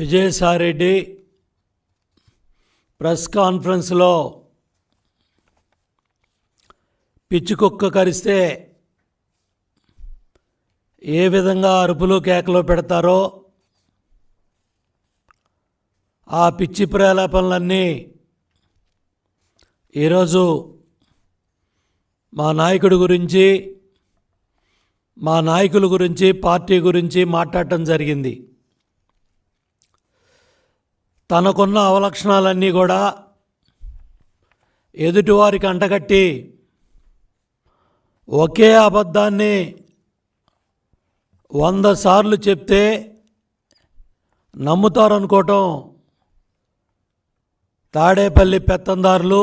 Vijayasai Reddy press కాన్ఫరెన్స్లో పిచ్చి కుక్క కరిస్తే ఏ విధంగా అరుపులు కేకలు పెడతారో ఆ పిచ్చి ప్రేలాపనలన్నీ ఈరోజు మా నాయకుడి గురించి, మా నాయకుల గురించి, పార్టీ గురించి మాట్లాడటం జరిగింది. తనకున్న అవలక్షణాలన్నీ కూడా ఎదుటివారికి అంటగట్టి ఒకే అబద్ధాన్ని 100 సార్లు చెప్తే నమ్ముతారనుకోవటం తాడేపల్లి పెత్తందారులు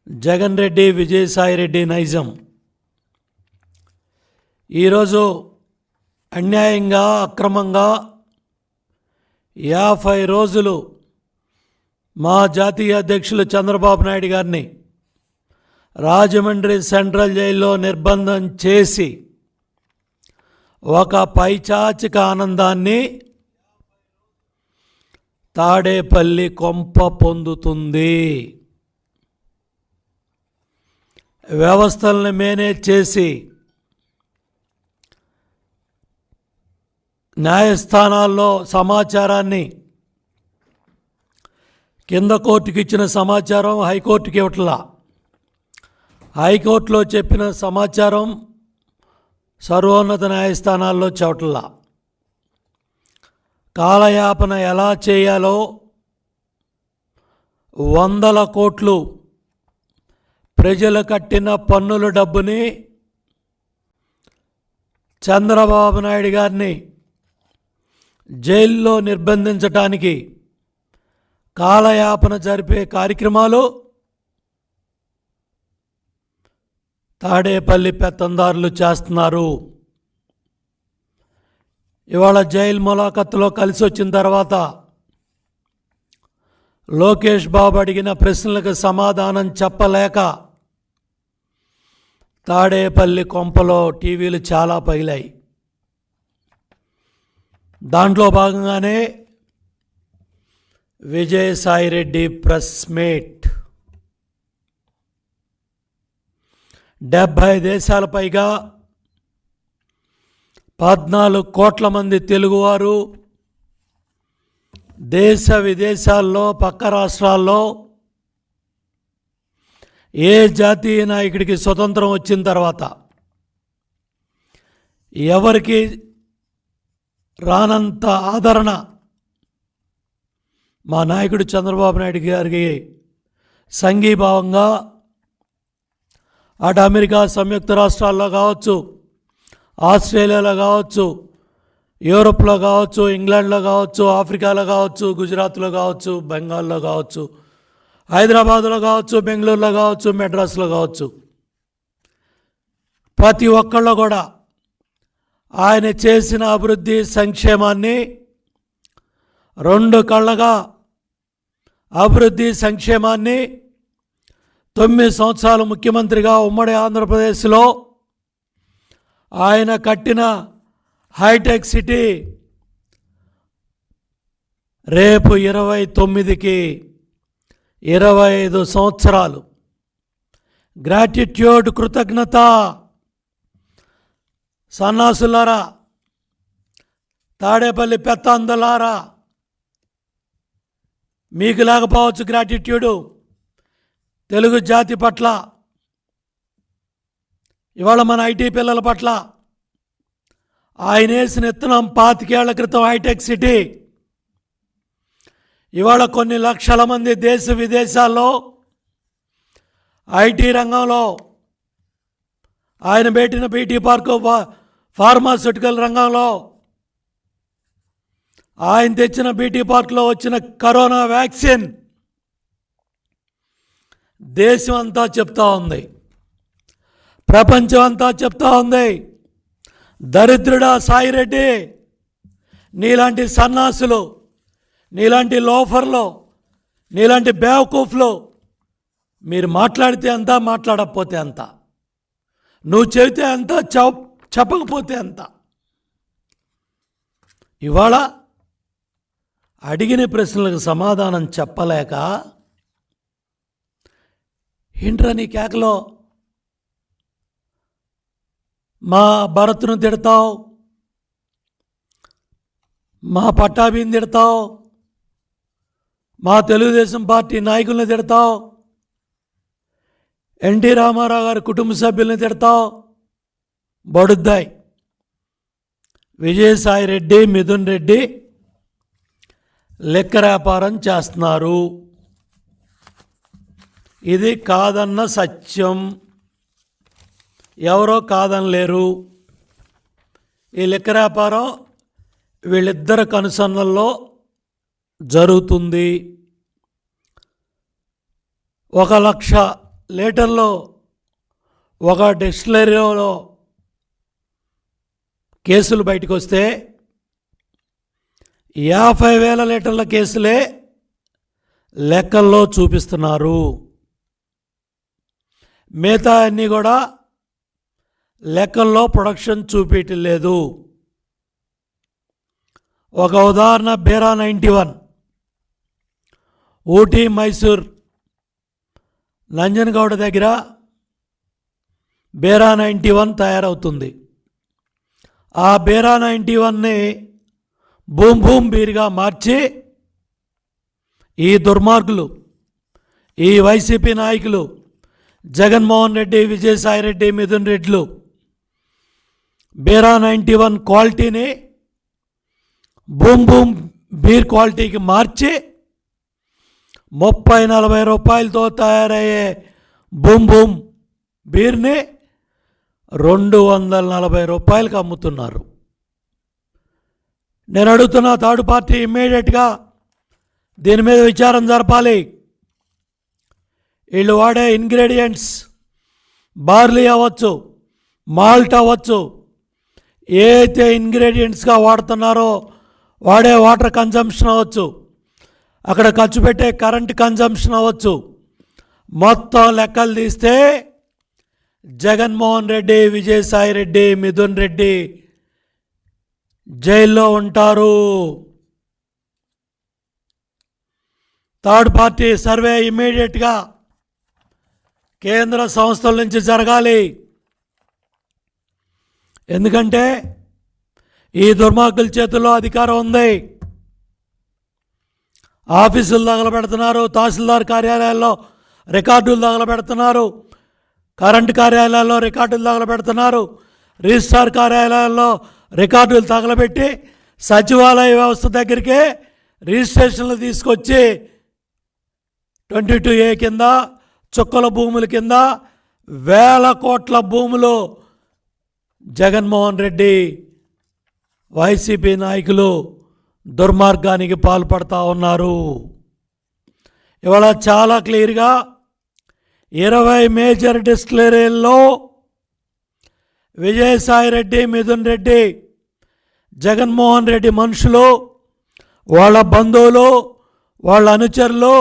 జగన్ రెడ్డి, విజయసాయిరెడ్డి నైజం. ఈరోజు అన్యాయంగా, అక్రమంగా 50 రోజులు మా జాతీయ అధ్యక్షులు చంద్రబాబు నాయుడు గారిని రాజమండ్రి సెంట్రల్ జైల్లో నిర్బంధం చేసి ఒక పైచాచిక ఆనందాన్ని తాడేపల్లి కొంప పొందుతుంది. వ్యవస్థలను మేనేజ్ చేసి న్యాయస్థానాల్లో సమాచారాన్ని కింద కోర్టుకి ఇచ్చిన సమాచారం హైకోర్టుకి ఇవ్వట్లా, హైకోర్టులో చెప్పిన సమాచారం సర్వోన్నత న్యాయస్థానాల్లో చెప్పట్లా. కాలయాపన ఎలా చేయాలో 100 కోట్లు ప్రజలు కట్టిన పన్నుల డబ్బుని చంద్రబాబు నాయుడు గారిని జైల్లో నిర్బంధించటానికి కాలయాపన జరిపే కార్యక్రమాలు తాడేపల్లి పెత్తందారులు చేస్తున్నారు. ఇవాళ జైలు ములాఖత్తులో కలిసి వచ్చిన తర్వాత లోకేష్ బాబు అడిగిన ప్రశ్నలకు సమాధానం చెప్పలేక తాడేపల్లి కొంపలో టీవీలు చాలా పగిలాయి. దాంట్లో భాగంగానే విజయసాయిరెడ్డి ప్రెస్ మీట్ 70 దేశాల పైగా 14 కోట్ల మంది తెలుగువారు దేశ విదేశాల్లో, పక్క రాష్ట్రాల్లో ఏ జాతీయ నాయకుడికి స్వతంత్రం వచ్చిన తర్వాత ఎవరికి రానంత ఆదరణ మా నాయకుడు చంద్రబాబు నాయుడు గారికి సంఘీభావంగా అటు అమెరికా సంయుక్త రాష్ట్రాల్లో కావచ్చు, ఆస్ట్రేలియాలో కావచ్చు, యూరోప్లో కావచ్చు, ఇంగ్లాండ్లో కావచ్చు, ఆఫ్రికాలో కావచ్చు, గుజరాత్లో కావచ్చు, బెంగాల్లో కావచ్చు, హైదరాబాద్లో కావచ్చు, బెంగళూరులో కావచ్చు, మెడ్రాస్లో కావచ్చు, ప్రతి ఒక్కళ్ళు కూడా ఆయన చేసిన అభివృద్ధి సంక్షేమాన్ని 2 కళ్ళగా అభివృద్ధి సంక్షేమాన్ని 9 సంవత్సరాలు ముఖ్యమంత్రిగా ఉమ్మడి ఆంధ్రప్రదేశ్లో ఆయన కట్టిన హైటెక్ సిటీ రేపు 29కి 25 సంవత్సరాలు. గ్రాటిట్యూడ్, కృతజ్ఞత. సన్నాసులారా, తాడేపల్లి పెత్తందులారా, మీకు లేకపోవచ్చు గ్రాటిట్యూడు తెలుగు జాతి పట్ల, ఇవాళ మన ఐటీ పిల్లల పట్ల. ఆయన వేసిన ఇత్తనం 25 ఏళ్ల క్రితం హైటెక్ సిటీ ఇవాళ కొన్ని లక్షల మంది దేశ విదేశాల్లో ఐటీ రంగంలో ఆయన పెట్టిన బీటీ పార్కు, ఫార్మాస్యూటికల్ రంగంలో ఆయన తెచ్చిన బీటీ పార్కులో వచ్చిన కరోనా వ్యాక్సిన్ దేశం అంతా చెప్తా ఉంది, ప్రపంచం అంతా చెప్తా ఉంది. దరిద్రుడా సాయిరెడ్డి, నీలాంటి సన్నాసులు, నీలాంటి లోఫర్లు, నీలాంటి బేవకూఫ్లు మీరు మాట్లాడితే అంత, మాట్లాడకపోతే అంత, నువ్వు చెబితే అంత, చెప్పకపోతే అంత. ఇవాళ అడిగిన ప్రశ్నలకు సమాధానం చెప్పలేక ఏంట్రా నీ కేకలో, మా భరత్ను తిడతావు, మా పట్టాభిని తిడతావు, మా తెలుగుదేశం పార్టీ నాయకుల్ని తిడతావు, ఎన్టీ రామారావు గారి కుటుంబ సభ్యుల్ని తిడతావు, బడుద్దాయి. విజయసాయి రెడ్డి, మిథున్ రెడ్డి లెక్క వ్యాపారం చేస్తున్నారు. ఇది కాదన్న సత్యం, ఎవరో కాదనలేరు. ఈ లెక్క వ్యాపారం వీళ్ళిద్దరి కనుసన్నల్లో జరుగుతుంది. 1,00,000 లీటర్లు ఒక డిస్టిలరీలో కేసులు బయటకు వస్తే 50,000 లీటర్ల కేసులే లెక్కల్లో చూపిస్తున్నారు. మిగతా అన్నీ కూడా లెక్కల్లో ప్రొడక్షన్ చూపించలేదు. ఒక ఉదాహరణ, బీరా 91 ఊటీ మైసూర్ నంజనగౌడ దగ్గర బీరా 91 తయారవుతుంది. ఆ బీరా 91ని బూమ్ బూమ్ బీర్గా మార్చి ఈ దుర్మార్గులు, ఈ వైసీపీ నాయకులు జగన్మోహన్ రెడ్డి, విజయసాయి రెడ్డి, మిథున్ రెడ్డిలు బీరా 91 క్వాలిటీని బూమ్ బూమ్ బీర్ క్వాలిటీకి మార్చి 30-40 రూపాయలతో తయారయ్యే బూమ్ బూమ్ బీర్ని 240 రూపాయలకు అమ్ముతున్నారు. నేను అడుగుతున్న థర్డ్ పార్టీ ఇమ్మీడియట్గా దీని మీద విచారం జరపాలి. వీళ్ళు వాడే ఇంగ్రీడియంట్స్ బార్లీ అవ్వచ్చు, మాల్ట్ అవ్వచ్చు, ఏ అయితే ఇంగ్రీడియంట్స్గా వాడుతున్నారో వాడే వాటర్ కన్జంప్షన్ అవ్వచ్చు, అక్కడ ఖర్చు పెట్టే కరెంట్ కన్జంప్షన్ అవ్వచ్చు, మొత్తం లెక్కలు తీస్తే జగన్మోహన్ రెడ్డి, విజయసాయి రెడ్డి, మిథున్ రెడ్డి జైల్లో ఉంటారు. థర్డ్ పార్టీ సర్వే ఇమ్మీడియట్గా కేంద్ర సంస్థల నుంచి జరగాలి. ఎందుకంటే ఈ దుర్మార్గుల చేతుల్లో అధికారం ఉంది. ఆఫీసులు తగలబెడుతున్నారు, తహసీల్దార్ కార్యాలయాల్లో రికార్డులు తగలబెడుతున్నారు, కరెంటు కార్యాలయాల్లో రికార్డులు తగలబెడుతున్నారు, రిజిస్ట్రార్ కార్యాలయాల్లో రికార్డులు తగలబెట్టి సచివాలయ వ్యవస్థ దగ్గరికి రిజిస్ట్రేషన్లు తీసుకొచ్చి 22A కింద చుక్కల భూముల కింద వేల కోట్ల భూములు జగన్మోహన్ రెడ్డి, వైసీపీ నాయకులు దుర్మార్గానికి పాల్పడతా ఉన్నారు. ఇవాళ చాలా క్లియర్గా 20 మేజర్ డిస్టిలరీల్లో విజయసాయి రెడ్డి, మిథున్ రెడ్డి, జగన్మోహన్ రెడ్డి మనుషులు, వాళ్ళ బంధువులు, వాళ్ళ అనుచరులు,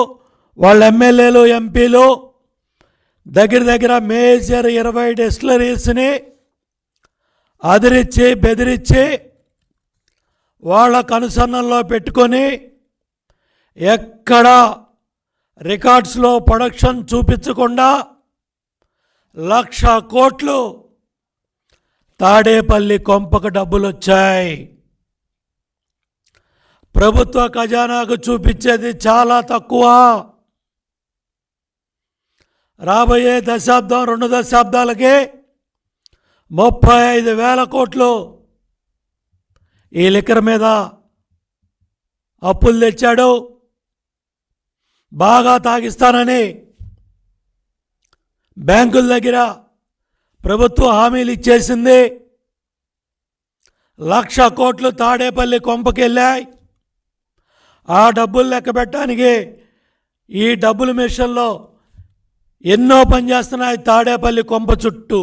వాళ్ళ ఎమ్మెల్యేలు, ఎంపీలు దగ్గర మేజర్ 20 డిస్టిలరీస్ని అదిరించి బెదిరించి వాళ్ళ కనుసన్నల్లో పెట్టుకొని ఎక్కడ రికార్డ్స్లో ప్రొడక్షన్ చూపించకుండా 1,00,000 కోట్లు తాడేపల్లి కొంపకు డబ్బులు వచ్చాయి. ప్రభుత్వ ఖజానాకు చూపించేది చాలా తక్కువ. రాబోయే దశాబ్దం, 2 దశాబ్దాలకి 35,000 కోట్లు ఈ లిక్కర్ మీద అప్పులు తెచ్చాడు. బాగా తాగిస్తానని బ్యాంకుల దగ్గర ప్రభుత్వం హామీలు ఇచ్చేసింది. 1,00,000 కోట్లు తాడేపల్లి కొంపకి వెళ్ళాయి. ఆ డబ్బులు లెక్క పెట్టడానికి ఈ డబ్బుల మిషన్లో ఎన్నో పనిచేస్తున్నాయి తాడేపల్లి కొంప చుట్టూ.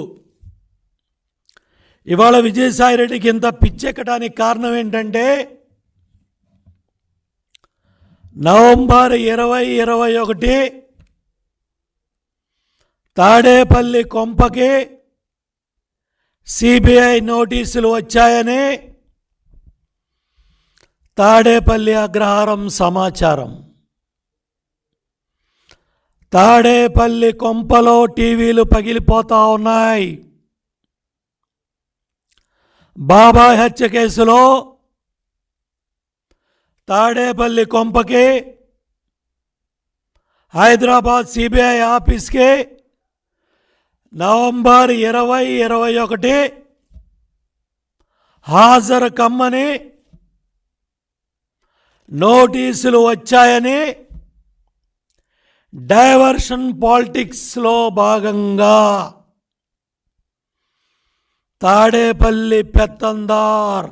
ఇవాళ విజయసాయి రెడ్డికి ఇంత పిచ్చెక్కడానికి కారణం ఏంటంటే నవంబర్ 2021 తాడేపల్లి కొంపకి సిబిఐ నోటీసులు వచ్చాయని తాడేపల్లి అగ్రహారం సమాచారం. తాడేపల్లి కొంపలో టీవీలు పగిలిపోతా ఉన్నాయి. బాబాయ్ హత్య కేసులో తాడేపల్లి కొంపకి హైదరాబాద్ సిబిఐ ఆఫీస్కి నవంబర్ 2021 హాజరు కమ్మని నోటీసులు వచ్చాయని డైవర్షన్ పాలిటిక్స్లో భాగంగా తాడేపల్లి పెత్తందార్,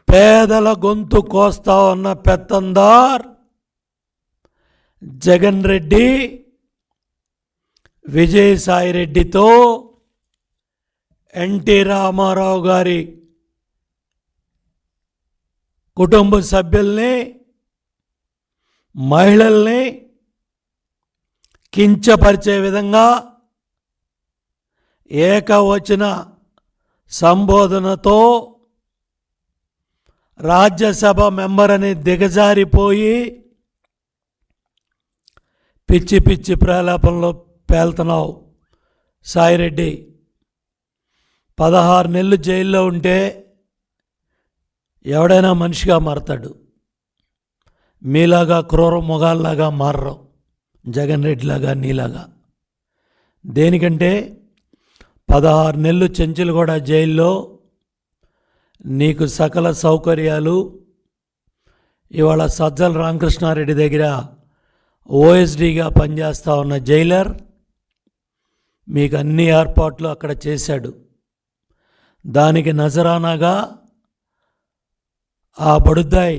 పేదల గొంతు కోస్తా ఉన్న పెత్తందార్ జగన్ రెడ్డి విజయసాయి రెడ్డితో ఎన్టీ రామారావు గారి కుటుంబ సభ్యుల్ని, మహిళల్ని కించపరిచే విధంగా ఏకవచన సంబోధనతో రాజ్యసభ మెంబర్ అని దిగజారిపోయి పిచ్చి పిచ్చి ప్రలాపంలో పేలుతున్నావు సాయిరెడ్డి. 16 నెలలు జైల్లో ఉంటే ఎవడైనా మనిషిగా మారతాడు. మీలాగా క్రూర మొగాల్లాగా మారరు, జగన్ రెడ్డిలాగా నీలాగా. దేనికంటే 16 నెలలు చెంచులగూడ జైల్లో నీకు సకల సౌకర్యాలు, ఇవాళ సజ్జల రామకృష్ణారెడ్డి దగ్గర ఓఎస్డీగా పనిచేస్తూ ఉన్న జైలర్ మీకు అన్ని ఏర్పాట్లు అక్కడ చేశాడు. దానికి నజరానాగా ఆ బడుద్దాయి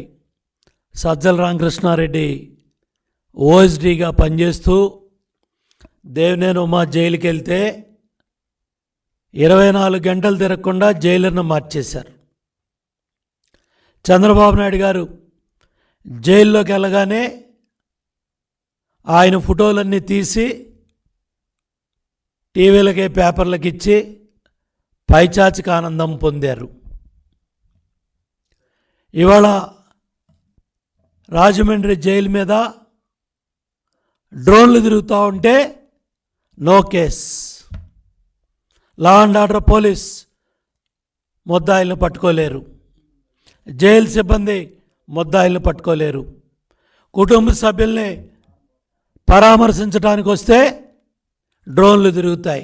సజ్జల రామకృష్ణారెడ్డి ఓఎస్డీగా పనిచేస్తూ దేవినేని ఉమా జైలుకి వెళ్తే 24 గంటలు తిరగకుండా జైలర్ను మార్చేశారు. చంద్రబాబు నాయుడు గారు జైల్లోకి వెళ్ళగానే ఆయన ఫోటోలన్నీ తీసి టీవీలకి, పేపర్లకు ఇచ్చి పైచాచిక ఆనందం పొందారు. ఇవాళ రాజమండ్రి జైలు మీద డ్రోన్లు తిరుగుతూ ఉంటే no case. Law and order police ముద్దాయిలను పట్టుకోలేరు, జైలు సిబ్బంది ముద్దాయిలను పట్టుకోలేరు. కుటుంబ సభ్యుల్ని పరామర్శించడానికి వస్తే డ్రోన్లు తిరుగుతాయి,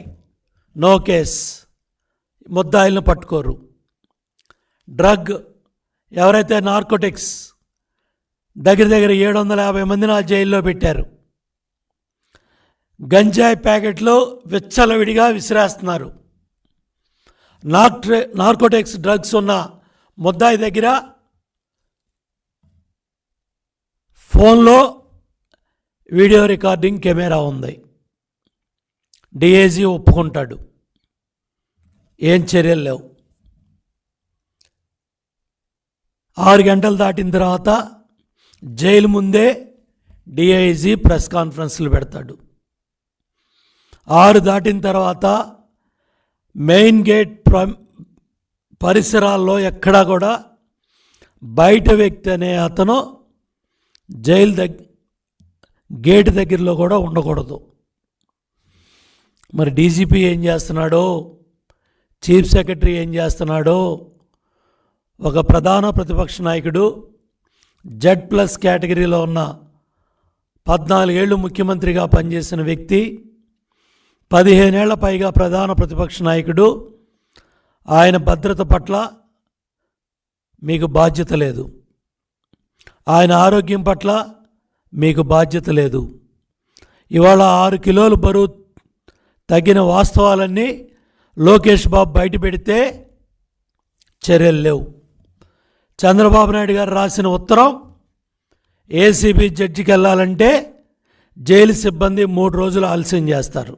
నో కేస్, ముద్దాయిలను పట్టుకోరు. డ్రగ్ ఎవరైతే నార్కోటిక్స్ దగ్గర 750 మందిని ఆ జైల్లో పెట్టారు. గంజాయి ప్యాకెట్లు విచ్చలవిడిగా విసిరేస్తున్నారు. నార్కోటిక్స్ డ్రగ్స్ ఉన్న ముద్దాయి దగ్గర ఫోన్లో వీడియో రికార్డింగ్ కెమెరా ఉంది. డిఐజీ ఒప్పుకుంటాడు, ఏం చర్యలు లేవు. 6 గంటలు దాటిన తర్వాత జైలు ముందే డిఐజీ ప్రెస్ కాన్ఫరెన్స్లు పెడతాడు. 6 దాటిన తర్వాత మెయిన్ గేట్ పరిసరాల్లో ఎక్కడా కూడా బయట వ్యక్తి అనే అతను జైలు గేటు దగ్గరలో కూడా ఉండకూడదు. మరి డీజీపీ ఏం చేస్తున్నాడో, చీఫ్ సెక్రటరీ ఏం చేస్తున్నాడో, ఒక ప్రధాన ప్రతిపక్ష నాయకుడు Z+ కేటగిరీలో ఉన్న 14 ఏళ్ళు ముఖ్యమంత్రిగా పనిచేసిన వ్యక్తి, 15 ఏళ్ల పైగా ప్రధాన ప్రతిపక్ష నాయకుడు, ఆయన భద్రత పట్ల మీకు బాధ్యత లేదు, ఆయన ఆరోగ్యం పట్ల మీకు బాధ్యత లేదు. ఇవాళ 6 కిలోలు బరువు తగ్గిన వాస్తవాలన్నీ లోకేష్ బాబు బయట పెడితే చర్యలు లేవు. చంద్రబాబు నాయుడు గారు రాసిన ఉత్తరం ఏసీబీ జడ్జికి వెళ్ళాలంటే జైలు సిబ్బంది 3 రోజులు ఆలస్యం చేస్తారు,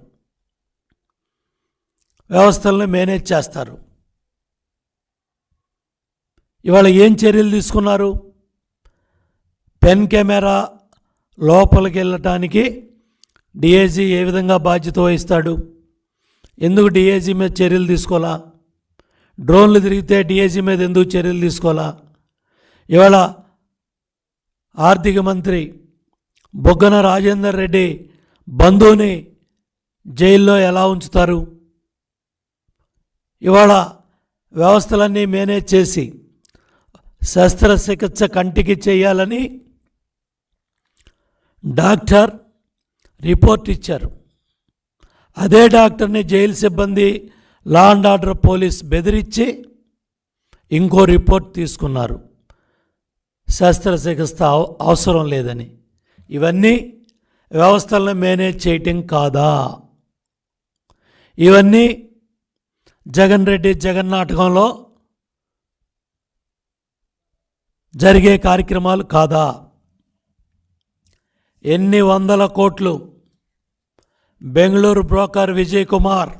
వ్యవస్థలను మేనేజ్ చేస్తారు. ఇవాళ ఏం చర్యలు తీసుకున్నారు? పెన్ కెమెరా లోపలికి వెళ్ళటానికి డిఐజీ ఏ విధంగా బాధ్యత వహిస్తాడు? ఎందుకు డిఐజీ మీద చర్యలు తీసుకోవాలా? డ్రోన్లు తిరిగితే డిఐజీ మీద ఎందుకు చర్యలు తీసుకోవాలా? ఇవాళ ఆర్థిక మంత్రి బొగ్గన రాజేందర్ రెడ్డి బంధువుని జైల్లో ఎలా ఉంచుతారు? ఇవాళ వ్యవస్థలన్నీ మేనేజ్ చేసి శస్త్రచికిత్స కంటికి చేయాలని డాక్టర్ రిపోర్ట్ ఇచ్చారు. అదే డాక్టర్ని జైలు సిబ్బంది, లా అండ్ ఆర్డర్ పోలీస్ బెదిరించి ఇంకో రిపోర్ట్ తీసుకున్నారు, శస్త్రచికిత్స అవసరం లేదని. ఇవన్నీ వ్యవస్థలను మేనేజ్ చేయటం కాదా? ఇవన్నీ జగన్ రెడ్డి జగన్నాటకంలో జరిగే కార్యక్రమాలు కాదా? ఎన్ని వందల కోట్లు బెంగళూరు బ్రోకర్ విజయ్ కుమార్,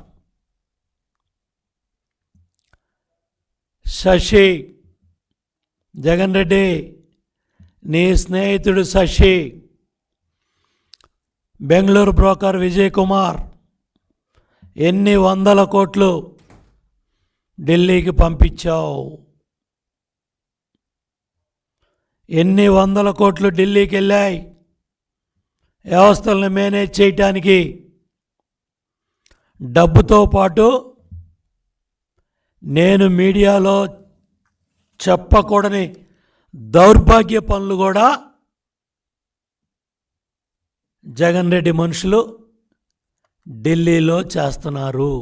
శశి, జగన్ రెడ్డి నీ స్నేహితుడు శశి, బెంగళూరు బ్రోకర్ విజయ్ కుమార్ ఎన్ని వందల కోట్లు ఢిల్లీకి పంపించావు? ఎన్ని వందల కోట్లు ఢిల్లీకి వెళ్ళాయి వ్యవస్థలను మేనేజ్ చేయటానికి? డబ్బుతో పాటు నేను మీడియాలో చెప్పకూడని దౌర్భాగ్య పనులు కూడా జగన్ రెడ్డి మనుషులు ఢిల్లీలో చేస్తున్నారు.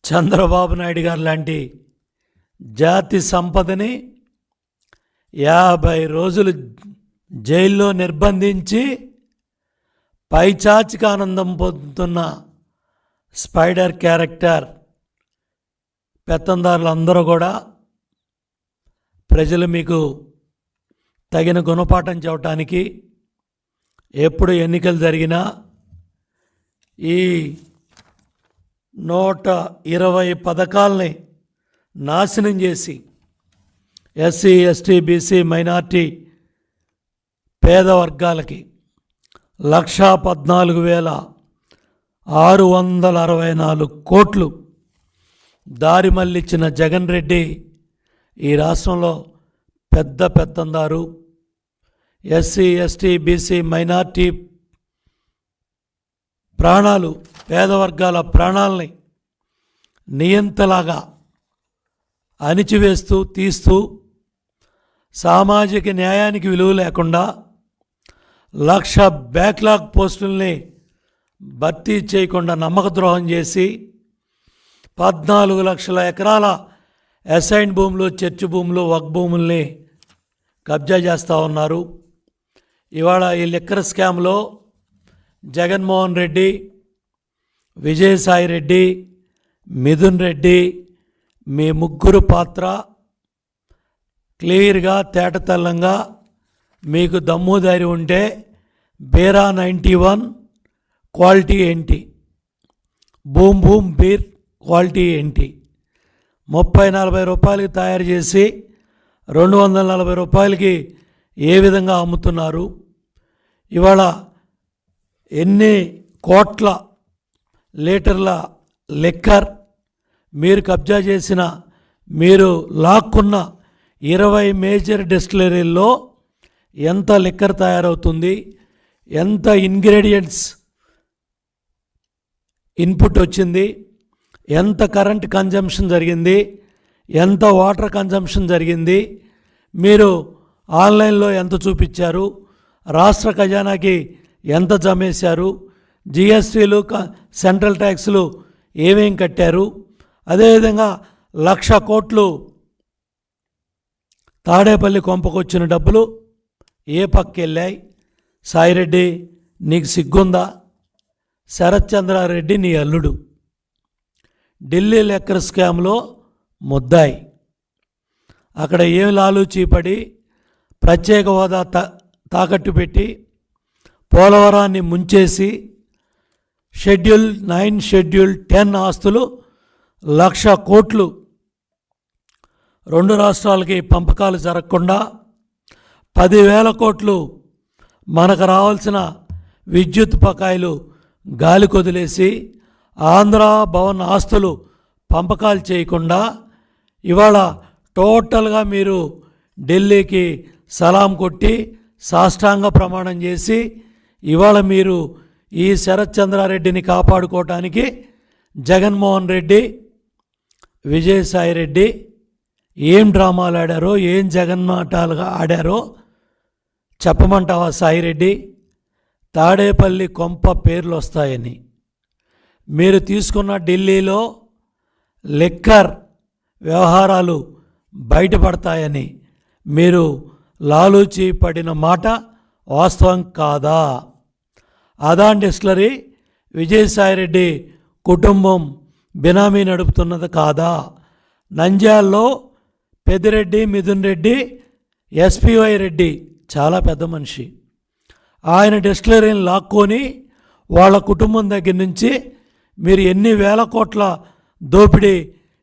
చంద్రబాబు నాయుడు గారు లాంటి జాతి సంపదని 50 రోజులు జైల్లో నిర్బంధించి పైచాచిక ఆనందం పొందుతున్న స్పైడర్ క్యారెక్టర్ పెత్తందారులందరూ కూడా ప్రజలు మీకు తగిన గుణపాఠం చెప్పడానికి ఎప్పుడు ఎన్నికలు జరిగినా ఈ 120 పథకాలని నాశనం చేసి ఎస్సీ, ఎస్టీ, బీసీ, మైనార్టీ పేద వర్గాలకి 1,14,664 కోట్లు దారి మళ్ళించిన జగన్ రెడ్డి ఈ రాష్ట్రంలో పెద్ద పెత్తందారు. ఎస్సీ, ఎస్టీ, బీసీ, మైనార్టీ ప్రాణాలు, పేద వర్గాల ప్రాణాలని నియంతలాగా అణిచివేస్తూ తీస్తూ సామాజిక న్యాయానికి విలువ లేకుండా 1,00,000 బ్యాక్లాగ్ పోస్టుల్ని భర్తీ చేయకుండా నమ్మక ద్రోహం చేసి 14 లక్షల ఎకరాల అసైన్ భూములు, చర్చి భూములు, వక్ భూముల్ని కబ్జా చేస్తూ ఉన్నారు. ఇవాళ ఈ లిక్కర్ స్కామ్లో జగన్మోహన్ రెడ్డి, విజయసాయి రెడ్డి, మిథున్ రెడ్డి మీ ముగ్గురు పాత్ర క్లియర్గా తేటతెల్లంగా మీకు దమ్ము ధైర్యం ఉంటే బేరా 91 క్వాలిటీ ఏంటి, బూమ్ బూమ్ బీర్ క్వాలిటీ ఏంటి? 30-40 రూపాయలకి తయారు చేసి 240 రూపాయలకి ఏ విధంగా అమ్ముతున్నారు? ఇవాళ ఎన్ని కోట్ల లీటర్ల లిక్కర్ మీరు కబ్జా చేసిన, మీరు లాక్కున్న 20 మేజర్ డిస్టిలరీల్లో ఎంత లిక్కర్ తయారవుతుంది, ఎంత ఇంగ్రీడియంట్స్ ఇన్పుట్ వచ్చింది, ఎంత కరెంట్ కన్జంప్షన్ జరిగింది, ఎంత వాటర్ కన్జంప్షన్ జరిగింది, మీరు ఆన్లైన్లో ఎంత చూపించారు, రాష్ట్ర ఖజానాకి ఎంత జమేశారు, జిఎస్టీలు, సెంట్రల్ ట్యాక్స్లు ఏమేం కట్టారు, అదేవిధంగా 1,00,000 కోట్లు తాడేపల్లి కొంపకొచ్చిన డబ్బులు ఏ పక్క వెళ్ళాయి? సాయిరెడ్డి నీకు సిగ్గుందా? శరత్ చంద్రారెడ్డి నీ అల్లుడు ఢిల్లీ లిక్కర్ స్కామ్లో ముద్దాయి. అక్కడ ఏం లాలూచీపడి ప్రత్యేక హోదా తాకట్టు పెట్టి పోలవరాన్ని ముంచేసి షెడ్యూల్ 9, షెడ్యూల్ 10 ఆస్తులు 1,00,000 కోట్లు 2 రాష్ట్రాలకి పంపకాలు జరగకుండా 10,000 కోట్లు మనకు రావాల్సిన విద్యుత్ బకాయిలు గాలి కొదిలేసి ఆంధ్ర భవన్ ఆస్తులు పంపకాలు చేయకుండా ఇవాళ టోటల్గా మీరు ఢిల్లీకి సలాం కొట్టి సాష్టాంగ ప్రమాణం చేసి ఇవాళ మీరు ఈ శరత్ చంద్రారెడ్డిని కాపాడుకోవటానికి జగన్మోహన్ రెడ్డి, విజయసాయి రెడ్డి ఏం డ్రామాలు ఆడారో, ఏం జగన్మాటాలుగా ఆడారో చెప్పమంటావా సాయిరెడ్డి? తాడేపల్లి కొంప పేర్లు వస్తాయని, మీరు తీసుకున్న ఢిల్లీలో లిక్కర్ వ్యవహారాలు బయటపడతాయని మీరు లాలూచి పడిన మాట వాస్తవం కాదా? అదాన్ డిస్టిలరీ విజయసాయిరెడ్డి కుటుంబం బినామీ నడుపుతున్నది కాదా? నంద్యాలలో పెద్దిరెడ్డి, మిథున్ రెడ్డి, ఎస్పివై రెడ్డి చాలా పెద్ద మనిషి, ఆయన డిస్టిలరీని లాక్కొని వాళ్ళ కుటుంబం దగ్గర నుంచి మీరు ఎన్ని వేల కోట్ల దోపిడీ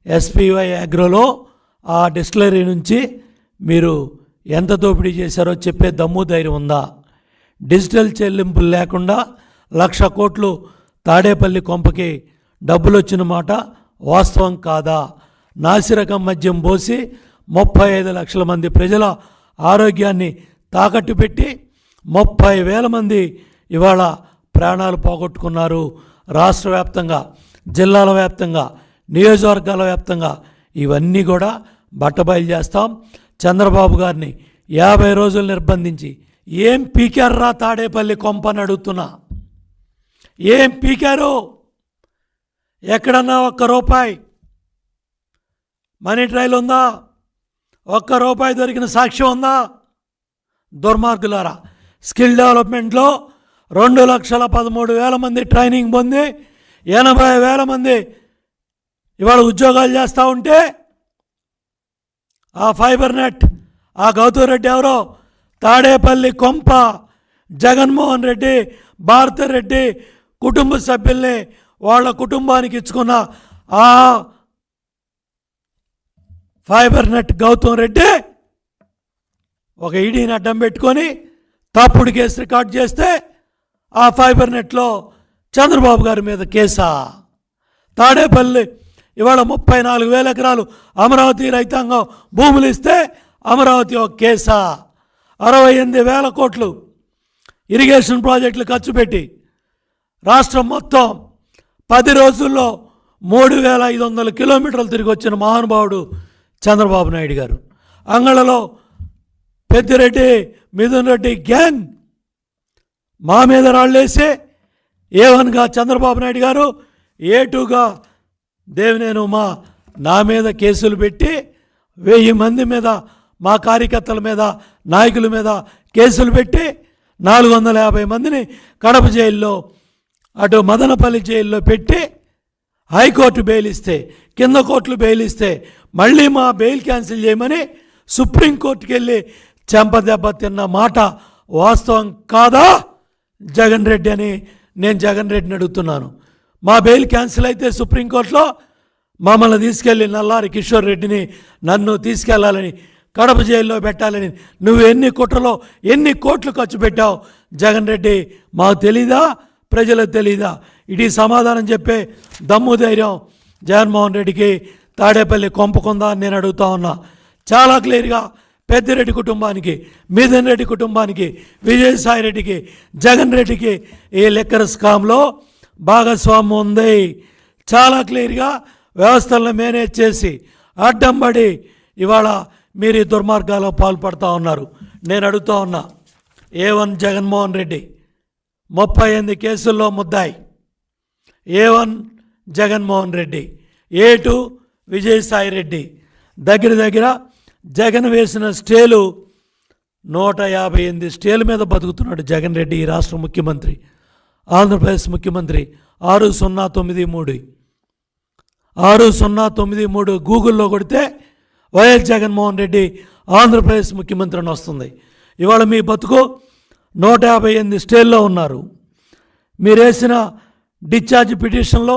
ఎస్పివై అగ్రోలో ఆ డిస్టిలరీ నుంచి మీరు ఎంత దోపిడీ చేశారో చెప్పే దమ్ము ధైర్యం ఉందా? డిజిటల్ చెల్లింపులు లేకుండా 1,00,000 కోట్లు తాడేపల్లి కొంపకి డబ్బులు వచ్చిన మాట వాస్తవం కాదా? నాసిరకం మద్యం పోసి 35 లక్షల మంది ప్రజల ఆరోగ్యాన్ని తాకట్టు పెట్టి 30,000 మంది ఇవాళ ప్రాణాలు పోగొట్టుకున్నారు. రాష్ట్ర వ్యాప్తంగా, జిల్లాల వ్యాప్తంగా, నియోజకవర్గాల వ్యాప్తంగా ఇవన్నీ కూడా బట్టబయలు చేస్తాం. చంద్రబాబు గారిని 50 రోజులు నిర్బంధించి ఏం పీకారురా తాడేపల్లి కొంపని అడుగుతున్నా, ఏం పీకారు? ఎక్కడన్నా ₹1 మనీ ట్రయల్ ఉందా? ₹1 దొరికిన సాక్ష్యం ఉందా? దుర్మార్గులారా, స్కిల్ డెవలప్మెంట్లో 2,13,000 మంది ట్రైనింగ్ పొంది 80,000 మంది ఇవాళ ఉద్యోగాలు చేస్తూ ఉంటే ఆ ఫైబర్ నెట్, ఆ గౌతమ్ రెడ్డి ఎవరో తాడేపల్లి కొంప జగన్మోహన్ రెడ్డి, భారతిరెడ్డి కుటుంబ సభ్యుల్ని వాళ్ళ కుటుంబానికి ఇచ్చుకున్న ఆ ఫైబర్ నెట్ గౌతమ్ రెడ్డి ఒక ఈడీని అడ్డం పెట్టుకొని తప్పుడు కేసు రికార్డ్ చేస్తే ఆ ఫైబర్ నెట్లో చంద్రబాబు గారి మీద కేసా? తాడేపల్లి ఇవాళ 34,000 ఎకరాలు అమరావతి రైతాంగం భూములు ఇస్తే అమరావతి ఒక కేసా? 68,000 కోట్లు ఇరిగేషన్ ప్రాజెక్టులు ఖర్చు పెట్టి రాష్ట్రం మొత్తం 10 రోజుల్లో 3,500 కిలోమీటర్లు తిరిగి వచ్చిన మహానుభావుడు చంద్రబాబు నాయుడు గారు. అంగళలో పెద్దిరెడ్డి, మిథున్ రెడ్డి గ్యాంగ్ మా మీద రాళ్ళేసి A1గా చంద్రబాబు నాయుడు గారు, A2గా దేవినేని ఉమా నా మీద కేసులు పెట్టి 1000 మంది మీద, మా కార్యకర్తల మీద, నాయకుల మీద కేసులు పెట్టి 450 మందిని కడప జైల్లో, అటు మదనపల్లి జైల్లో పెట్టి హైకోర్టు బెయిల్ ఇస్తే, కింద కోర్టులు బెయిల్ ఇస్తే మళ్ళీ మా బెయిల్ క్యాన్సిల్ చేయమని సుప్రీంకోర్టుకి వెళ్ళి చెంపదెబ్బ తిన్న మాట వాస్తవం కాదా జగన్ రెడ్డి అని నేను జగన్ రెడ్డిని అడుగుతున్నాను. మా బెయిల్ క్యాన్సిల్ అయితే సుప్రీంకోర్టులో మమ్మల్ని తీసుకెళ్ళి నల్లారి కిషోర్ రెడ్డిని, నన్ను తీసుకెళ్లాలని, కడప జైల్లో పెట్టాలని నువ్వు ఎన్ని కుట్రలో ఎన్ని కోట్లు ఖర్చు పెట్టావు జగన్ రెడ్డి మాకు తెలీదా? ప్రజలకు తెలీదా? ఇది సమాధానం చెప్పే దమ్ము ధైర్యం జగన్మోహన్ రెడ్డికి తాడేపల్లి కొంపకుందా అని నేను అడుగుతా ఉన్నా. చాలా క్లియర్గా పెద్దిరెడ్డి కుటుంబానికి, మిథున్ రెడ్డి కుటుంబానికి, విజయసాయి రెడ్డికి, జగన్ రెడ్డికి ఈ లిక్కర్ స్కామ్లో భాగస్వామ్యం ఉంది. చాలా క్లియర్గా వ్యవస్థలను మేనేజ్ చేసి అడ్డంబడి ఇవాళ మీరు ఈ దుర్మార్గాల్లో పాల్పడుతూ ఉన్నారు. నేను అడుగుతూ ఉన్నా, A1 జగన్మోహన్ రెడ్డి 38 కేసుల్లో ముద్దాయి, A1 జగన్మోహన్ రెడ్డి, A2 విజయసాయి రెడ్డి. దగ్గర జగన్ వేసిన స్టేలు 158 స్టేల మీద బతుకుతున్నాడు జగన్ రెడ్డి, ఈ రాష్ట్ర ముఖ్యమంత్రి, ఆంధ్రప్రదేశ్ ముఖ్యమంత్రి. 6093 గూగుల్లో కొడితే వైఎస్ జగన్మోహన్ రెడ్డి ఆంధ్రప్రదేశ్ ముఖ్యమంత్రి అని వస్తుంది. ఇవాళ మీ బతుకు 158 స్టేల్లో ఉన్నారు. మీరు వేసిన డిశ్చార్జ్ పిటిషన్లో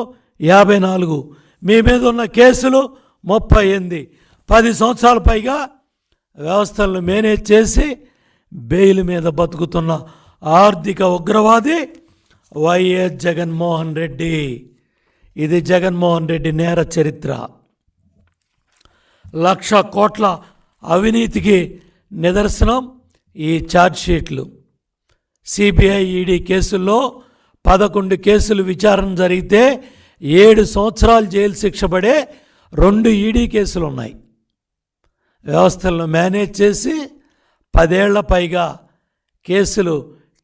54, మీ మీద ఉన్న కేసులు 38. 10 సంవత్సరాల పైగా వ్యవస్థలను మేనేజ్ చేసి బెయిల్ మీద బతుకుతున్న ఆర్థిక ఉగ్రవాది వైఎస్ జగన్మోహన్ రెడ్డి. ఇది జగన్మోహన్ రెడ్డి నేర చరిత్ర. 1,00,000 కోట్ల అవినీతికి నిదర్శనం ఈ ఛార్జ్షీట్లు. సిబిఐ ఈడీ కేసుల్లో 11 కేసులు విచారణ జరిగితే 7 సంవత్సరాలు జైలు శిక్ష పడే 2 ఈడీ కేసులు ఉన్నాయి. వ్యవస్థలను మేనేజ్ చేసి 10 ఏళ్ల పైగా కేసులు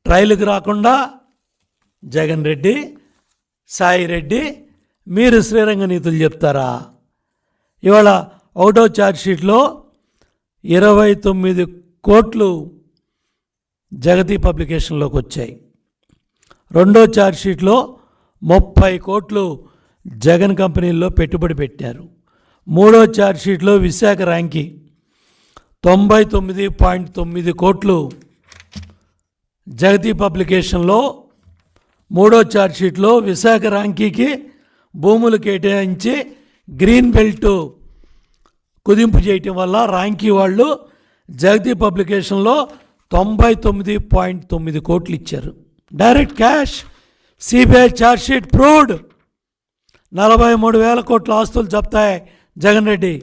ట్రయల్కి రాకుండా జగన్ రెడ్డి, సాయి రెడ్డి మీరు శ్రీరంగ నీతులు చెప్తారా? ఇవాళ 1వ ఛార్జ్షీట్లో 29 కోట్లు జగతి పబ్లికేషన్లోకి వచ్చాయి. 2వ ఛార్జ్షీట్లో 30 కోట్లు జగన్ కంపెనీల్లో పెట్టుబడి పెట్టారు. 3వ ఛార్జ్షీట్లో విశాఖ ర్యాంకి 99.9 కోట్లు జగతి పబ్లికేషన్లో 3వ ఛార్జ్షీట్లో విశాఖ ర్యాంకీకి భూములు కేటాయించి గ్రీన్ బెల్ట్ కుదింపు చేయటం వల్ల ర్యాంకీ వాళ్ళు జగతి పబ్లికేషన్లో 99.9 కోట్లు ఇచ్చారు. Direct cash. CBI chargesheet proved. 43,000 కోట్ల ఆస్తులు జప్తాయి జగన్ రెడ్డి.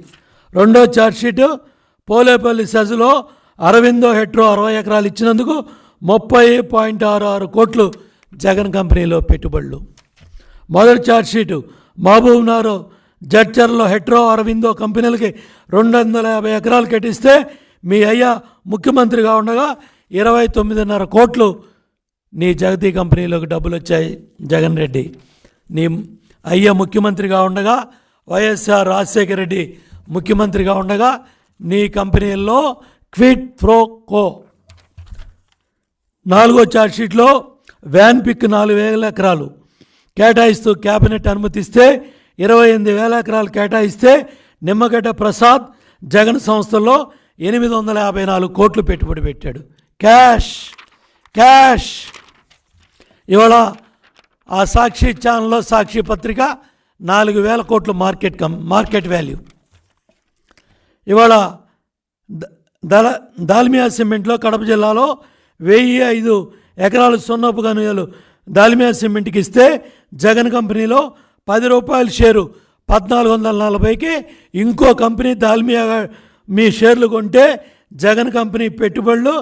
2వ ఛార్జ్షీటు పోలేపల్లి సెజ్లో అరవిందో హెట్రో 60 ఎకరాలు ఇచ్చినందుకు 30.66 కోట్లు జగన్ కంపెనీలో పెట్టుబడులు. మొదటి ఛార్జ్షీటు మహబూబ్నగర్ జడ్చర్లో హెట్రో అరవిందో కంపెనీలకి 250 ఎకరాలు కట్టిస్తే మీ అయ్య ముఖ్యమంత్రిగా ఉండగా 29.5 కోట్లు నీ జగతి కంపెనీలోకి డబ్బులు వచ్చాయి జగన్ రెడ్డి. నీ అయ్య ముఖ్యమంత్రిగా ఉండగా వైఎస్ఆర్ రాజశేఖర రెడ్డి ముఖ్యమంత్రిగా ఉండగా నీ కంపెనీల్లో క్విడ్ ప్రో కో. 4వ ఛార్జ్షీట్లో వ్యాన్ పిక్ 4,000 ఎకరాలు కేటాయిస్తూ క్యాబినెట్ అనుమతిస్తే 28,000 ఎకరాలు కేటాయిస్తే నిమ్మగడ్డ ప్రసాద్ జగన్ సంస్థల్లో 854 కోట్లు పెట్టుబడి పెట్టాడు. Cash cash. ఇవాళ ఆ సాక్షి ఛానల్లో సాక్షి పత్రిక 4,000 కోట్లు మార్కెట్ వాల్యూ. ఇవాళ దాల్మియా సిమెంట్లో కడప జిల్లాలో 1,005 ఎకరాలు సున్నపు గనులు దాల్మియా సిమెంట్కి ఇస్తే జగన్ కంపెనీలో 10 రూపాయల షేరు 1,440కి ఇంకో కంపెనీ దాల్మియా మీ షేర్లు కొంటే జగన్ కంపెనీ పెట్టుబడులు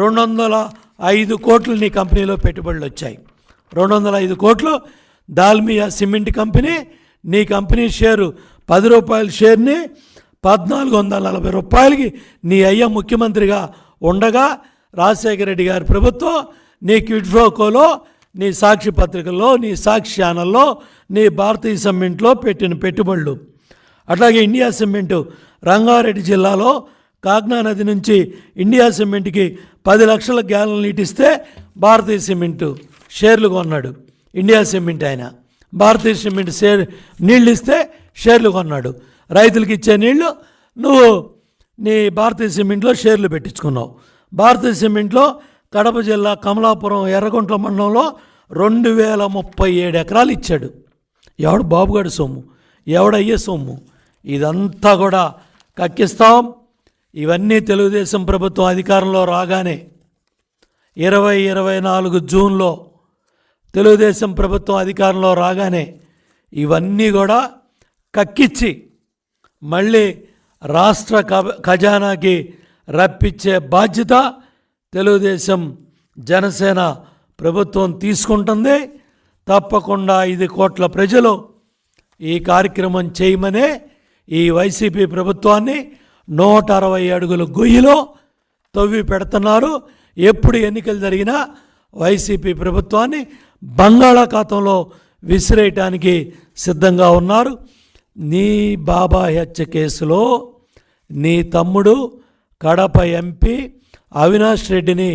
205 కోట్లు నీ కంపెనీలో పెట్టుబడులు వచ్చాయి. 205 కోట్లు దాల్మియా సిమెంట్ కంపెనీ నీ కంపెనీ షేరు 10 రూపాయల షేర్ని 1,440 రూపాయలకి నీ అయ్య ముఖ్యమంత్రిగా ఉండగా రాజశేఖర రెడ్డి గారి ప్రభుత్వం నీ క్విడ్ ప్రో కోలో, నీ సాక్షి పత్రికల్లో, నీ సాక్షి ఛానల్లో, నీ భారతీయ సిమెంట్లో పెట్టిన పెట్టుబడులు. అట్లాగే ఇండియా సిమెంటు రంగారెడ్డి జిల్లాలో కాగ్నా నది నుంచి ఇండియా సిమెంట్కి 10 లక్షల గ్యాలన్లు నీటిస్తే భారతీయ సిమెంటు షేర్లు కొన్నాడు. ఇండియా సిమెంట్ ఆయన భారతీయ సిమెంట్ నీళ్ళు ఇస్తే షేర్లు కొన్నాడు. రైతులకు ఇచ్చే నీళ్లు నువ్వు నీ భారతీయ సిమెంట్లో షేర్లు పెట్టించుకున్నావు. భారతీయ సిమెంట్లో కడప జిల్లా కమలాపురం ఎర్రగుంట్ల మండలంలో 2,037 ఎకరాలు ఇచ్చాడు. ఎవడు బాబుగాడి సొమ్ము, ఎవడయ్యే సొమ్ము, ఇదంతా కూడా కక్కిస్తాం. ఇవన్నీ తెలుగుదేశం ప్రభుత్వం అధికారంలో రాగానే 2024 జూన్లో తెలుగుదేశం ప్రభుత్వం అధికారంలో రాగానే ఇవన్నీ కూడా కక్కిచ్చి మళ్ళీ రాష్ట్ర ఖజానాకి రప్పించే బాధ్యత తెలుగుదేశం జనసేన ప్రభుత్వం తీసుకుంటుంది. తప్పకుండా 5 కోట్ల ప్రజలు ఈ కార్యక్రమం చేయమనే ఈ వైసీపీ ప్రభుత్వాన్ని 160 అడుగుల గొయ్యిలో తవ్వి పెడుతున్నారు. ఎప్పుడు ఎన్నికలు జరిగినా వైసీపీ ప్రభుత్వాన్ని బంగాళాఖాతంలో విసిరేయటానికి సిద్ధంగా ఉన్నారు. నీ బాబా హత్య కేసులో నీ తమ్ముడు కడప ఎంపీ అవినాష్ రెడ్డిని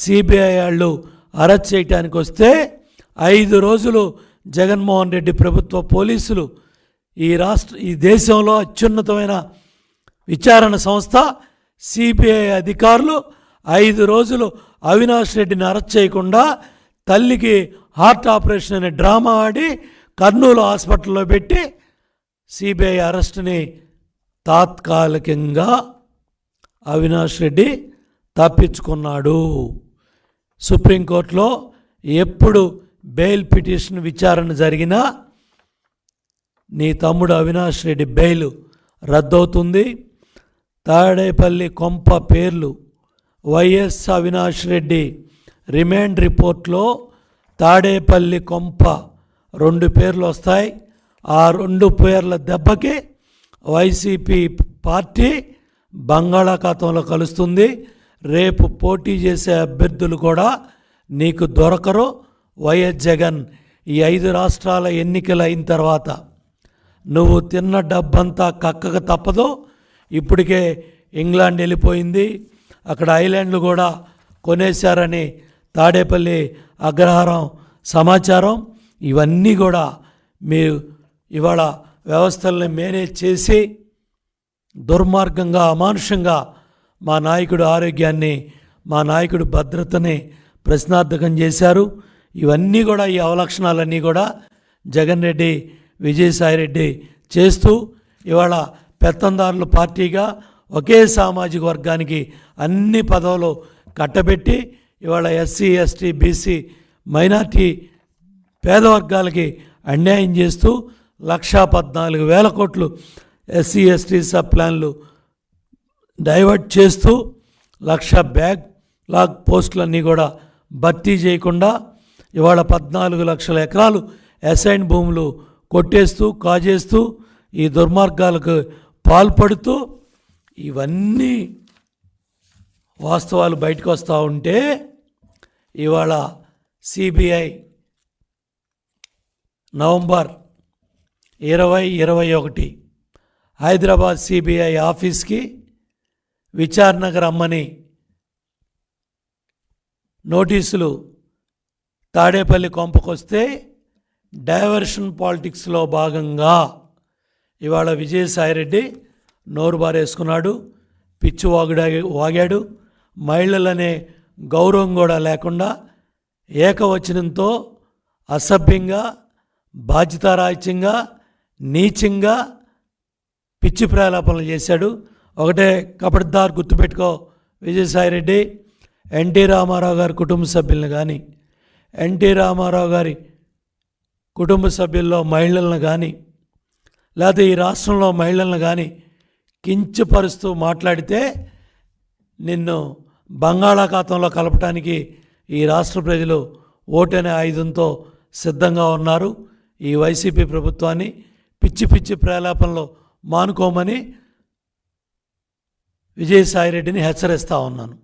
సిబిఐ వాళ్ళు అరెస్ట్ చేయడానికి వస్తే 5 రోజులు జగన్మోహన్ రెడ్డి ప్రభుత్వ పోలీసులు ఈ దేశంలో అత్యున్నతమైన విచారణ సంస్థ సిబిఐ అధికారులు 5 రోజులు అవినాష్ రెడ్డిని అరెస్ట్ చేయకుండా తల్లికి హార్ట్ ఆపరేషన్ అనే డ్రామా ఆడి కర్నూలు హాస్పిటల్లో పెట్టి సిబిఐ అరెస్ట్ని తాత్కాలికంగా అవినాష్ రెడ్డి తప్పించుకున్నాడు. సుప్రీంకోర్టులో ఎప్పుడు బెయిల్ పిటిషన్ విచారణ జరిగినా నీ తమ్ముడు అవినాష్ రెడ్డి బెయిల్ రద్దవుతుంది. తాడేపల్లి కొంప పేర్లు వైఎస్ అవినాష్ రెడ్డి రిమాండ్ రిపోర్ట్లో తాడేపల్లి కొంప 2 పేర్లు వస్తాయి. ఆ 2 పేర్ల దెబ్బకి వైసీపీ పార్టీ బంగాళాఖాతంలో కలుస్తుంది. రేపు పోటీ చేసే అభ్యర్థులు కూడా నీకు దొరకరు. వైఎస్ జగన్ ఈ 5 రాష్ట్రాల ఎన్నికలు అయిన తర్వాత నువ్వు తిన్న డబ్బంతా కక్కక తప్పదు. ఇప్పటికే ఇంగ్లాండ్ వెళ్ళిపోయింది, అక్కడ ఐలాండ్లు కూడా కొనేశారని తాడేపల్లి అగ్రహారం సమాచారం. ఇవన్నీ కూడా మీరు ఇవాళ వ్యవస్థల్ని మేనేజ్ చేసి దుర్మార్గంగా అమానుషంగా మా నాయకుడు ఆరోగ్యాన్ని, మా నాయకుడు భద్రతని ప్రశ్నార్థకం చేశారు. ఇవన్నీ కూడా, ఈ అవలక్షణాలన్నీ కూడా జగన్ రెడ్డి, విజయసాయిరెడ్డి చేస్తూ ఇవాళ పెత్తందారుల పార్టీగా ఒకే సామాజిక వర్గానికి అన్ని పదవులు కట్టబెట్టి ఇవాళ ఎస్సీ, ఎస్టీ, బీసీ, మైనార్టీ పేద వర్గాలకి అన్యాయం చేస్తూ 1,14,000 కోట్లు ఎస్సీ, ఎస్టీ సబ్ ప్లాన్లు డైవర్ట్ చేస్తూ 1,00,000 బ్యాక్లాగ్ పోస్టులన్నీ కూడా భర్తీ చేయకుండా ఇవాళ 14 లక్షల ఎకరాలు అసైన్ భూములు కొట్టేస్తూ కాజేస్తూ ఈ దుర్మార్గాలకు పాల్పడుతూ ఇవన్నీ వాస్తవాలు బయటకు వస్తూ ఉంటే ఇవాళ సిబిఐ నవంబర్ 2021 హైదరాబాద్ సిబిఐ ఆఫీస్కి విచారణకు రమ్మని నోటీసులు తాడేపల్లి కొంపకొస్తే డైవర్షన్ పాలిటిక్స్లో భాగంగా ఇవాళ విజయసాయిరెడ్డి నోరు బారేసుకున్నాడు, పిచ్చి వాగాడు. మహిళలనే గౌరవం కూడా లేకుండా ఏకవచనంతో అసభ్యంగా, బాధ్యతారాహిత్యంగా, నీచంగా పిచ్చి ప్రలాపనలు చేశాడు. ఒకటే కపటదారు గుర్తుపెట్టుకో విజయసాయిరెడ్డి, ఎన్టీ రామారావు గారి కుటుంబ సభ్యులను కానీ, ఎన్టీ రామారావు గారి కుటుంబ సభ్యుల్లో మహిళలను కానీ, లేకపోతే ఈ రాష్ట్రంలో మహిళలను కానీ కించపరుస్తూ మాట్లాడితే నిన్ను బంగాళాఖాతంలో కలపటానికి ఈ రాష్ట్ర ప్రజలు ఓటనే ఆయుధంతో సిద్ధంగా ఉన్నారు. ఈ వైసీపీ ప్రభుత్వాన్ని పిచ్చి పిచ్చి ప్రలాపనలో మానుకోమని విజయసాయిరెడ్డిని హెచ్చరిస్తూ ఉన్నాను.